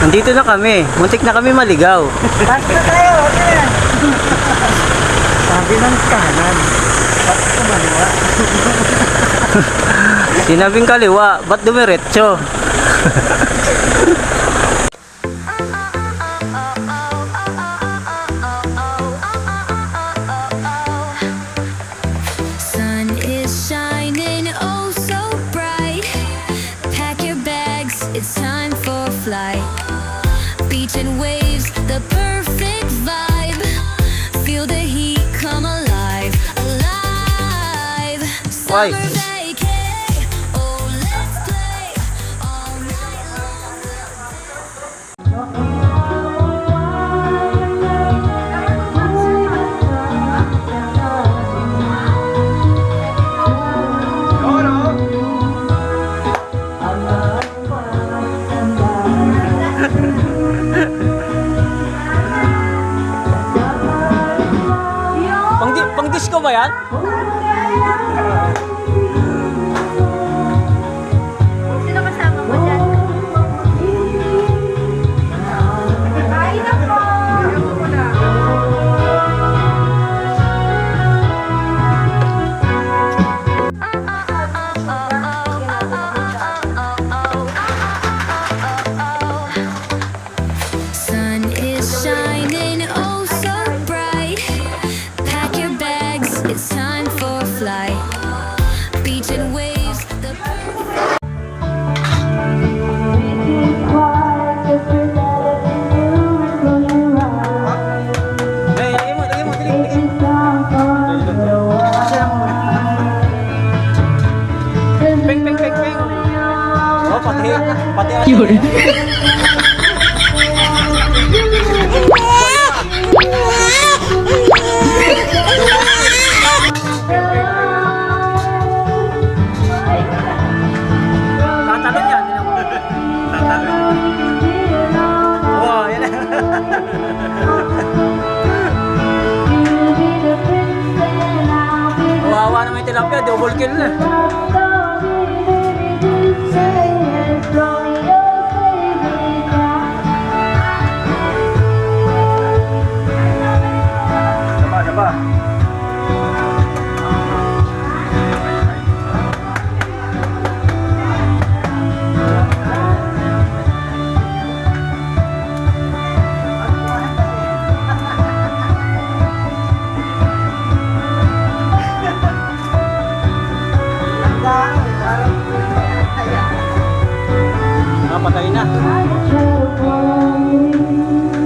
Nandito na kami. Muntik na kami maligaw. Basta tayo, okay. Sabi ng kanan. Bakit kumaliwa? Sinabing kaliwa, ba't dumiretso? Sun is shining oh so bright. Pack your bags, it's time for flight. Beach and waves, the perfect vibe. Feel the heat come alive, alive. Why? Summer vacay, oh let's play all night Pang disco ba yan? Sino kasama mo dyan? Kain na po! Sun is shining oh so bright. Pack your bags, it's time for flight. Beach and waves, the Hey, lagay mo, dilig. Peng, peng, peng, peng. Oh, pati asin. Tatalon yan, yun ako. Tatalon. Wow, yan na. Kawawa naman yung tilapia, double kill na. Diba? Patay na.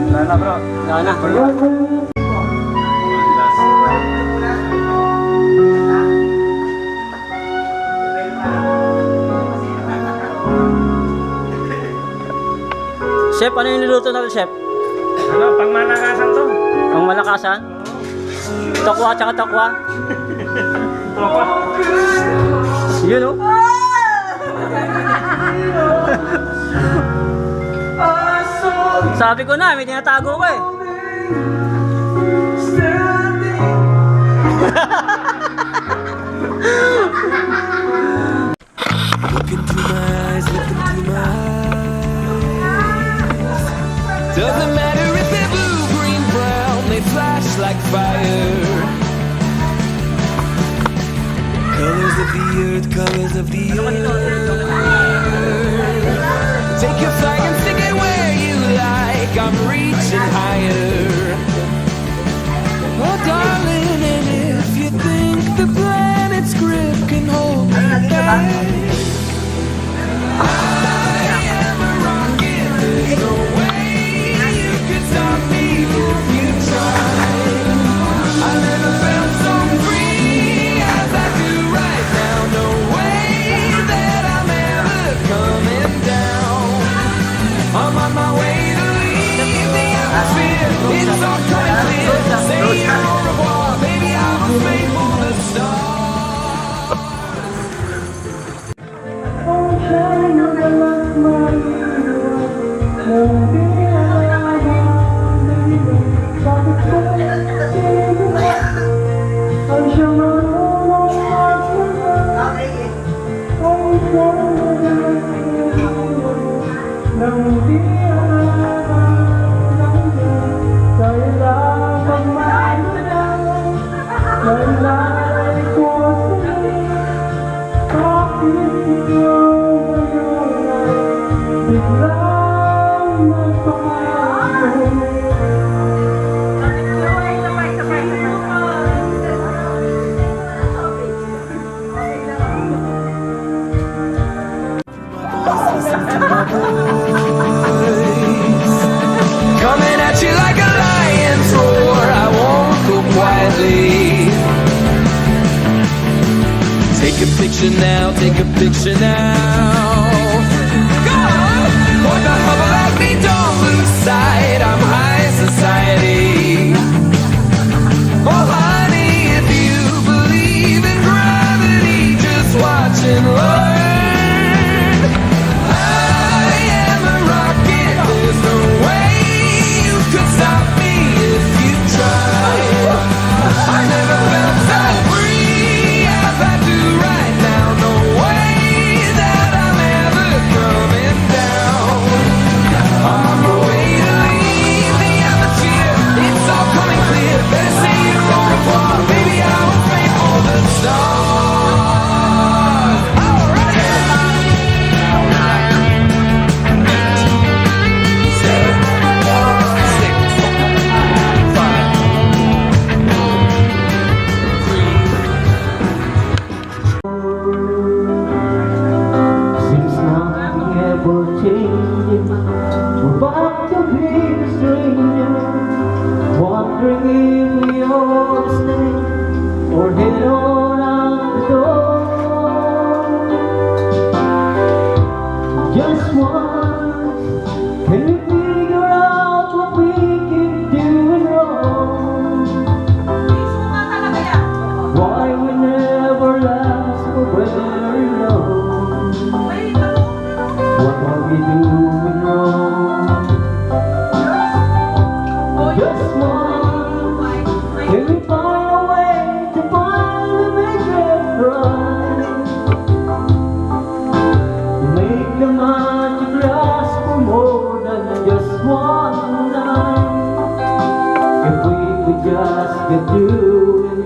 Wala na bro. Wala na. Chef, ano yung niluto natin, Chef? Ano, pang malakasan to? Ang malakasan? Tokwa tsaka tokwa? Tokwa. Yun o. Sabi ko na, may tinatago ko eh. Look into my eyes, look into my eyes. Doesn't matter if they're blue, green, brown, they flash like fire. Colors of the earth, colors of the earth. Take your flag and stick it where you like. I'm reaching higher. Oh, darling, and if you think the planet's grip can hold me back, I am a rocket. There's no way you can stop me if you try. I never felt so free as I do right now. No way that I'm ever coming down. I'm on my way to leave the atmosphere. Coming at you like a lion's roar, I won't go quietly. Take a picture now, take a picture now. Go on! Boy, the hubble at me, don't lose sight, I'm high society. Oh honey, if you believe in gravity, just watch and learn. I am a rocket, there's no way you could stop me if you tried. I never felt so free as I do right now. No way that I'm ever coming down. I'm on my way to leave the atmosphere. It's all coming clear. Better say you're au revoir. Maybe I was made for the stars. All right. 'Seems nothing ever changes. We're back to being a stranger, wondering if we all stay or head on out the door. Just once, can we figure out what we keep doing wrong? Why we never last for very long? What are we doing wrong? Just once, can we find a way to finally make it right? Make the magic last for more than just one night. If we could just get through it,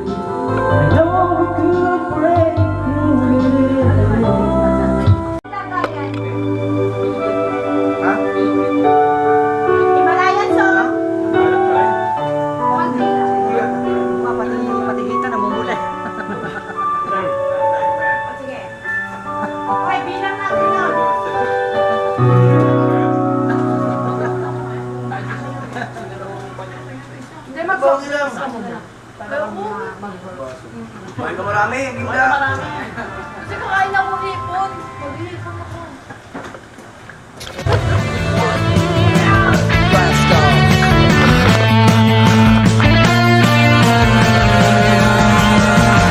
I know we could break through it. Himalayan song. Pati kita namumula. Sige. Okay, bilang natin yun. Hindi mag-focus. Kumain ka marami, hindi mo na. Kasi kakain ako hipon. Maghihipon ako.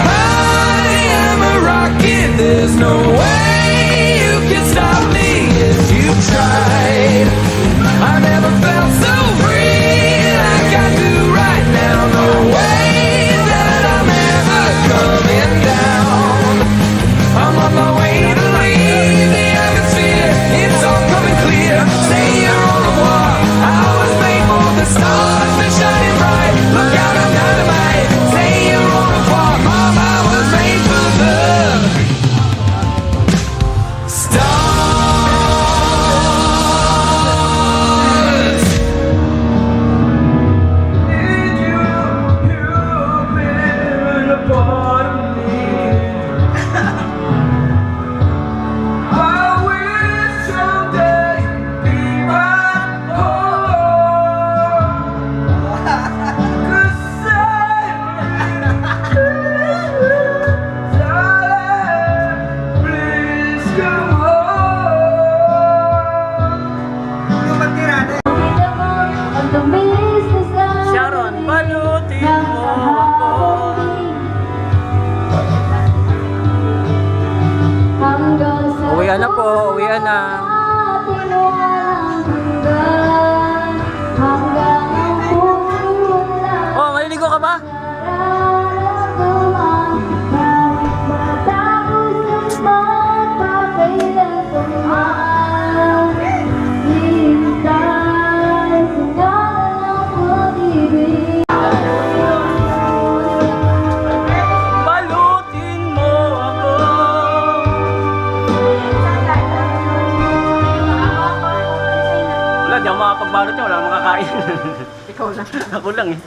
I am a rocket, there's no way you can stop me if you tried. I never felt so free like I do right now. No way that I'm ever coming down. I'm on my way to leave the atmosphere. It's all coming clear. Say you're au revoir. I was made for the stars, they're shining bright. Look out, I'm dynamite. Say you're au revoir, Mom. I was made for the stars. Did you've been a part of me? I wish someday be right home. 'Cause darling, please come home. Sharon, balutin mo ako. Uwian na po, uwian na. Oh, maliligo ka ba? Matapos ang magpapakailan kain. Ikaw lang. Ako lang eh.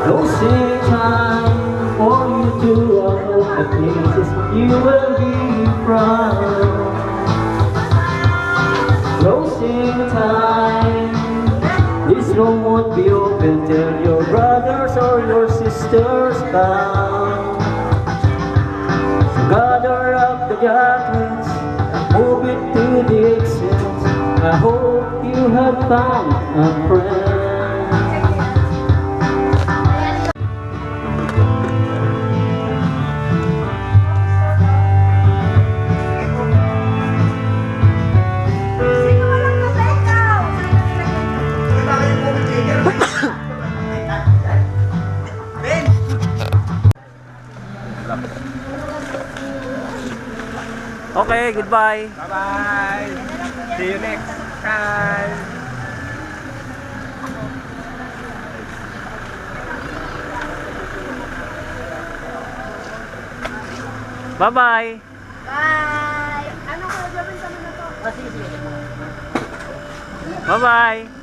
Closing time for you to all the places you will be from. Closing time, this room won't be open till your brothers or your sisters come. So gather up the jackets, move it to the exits. I hope you have found a friend. Okay, goodbye. Bye-bye. See you next time. Bye-bye. Bye! Ano ko gawin sa mga to? Bye-bye.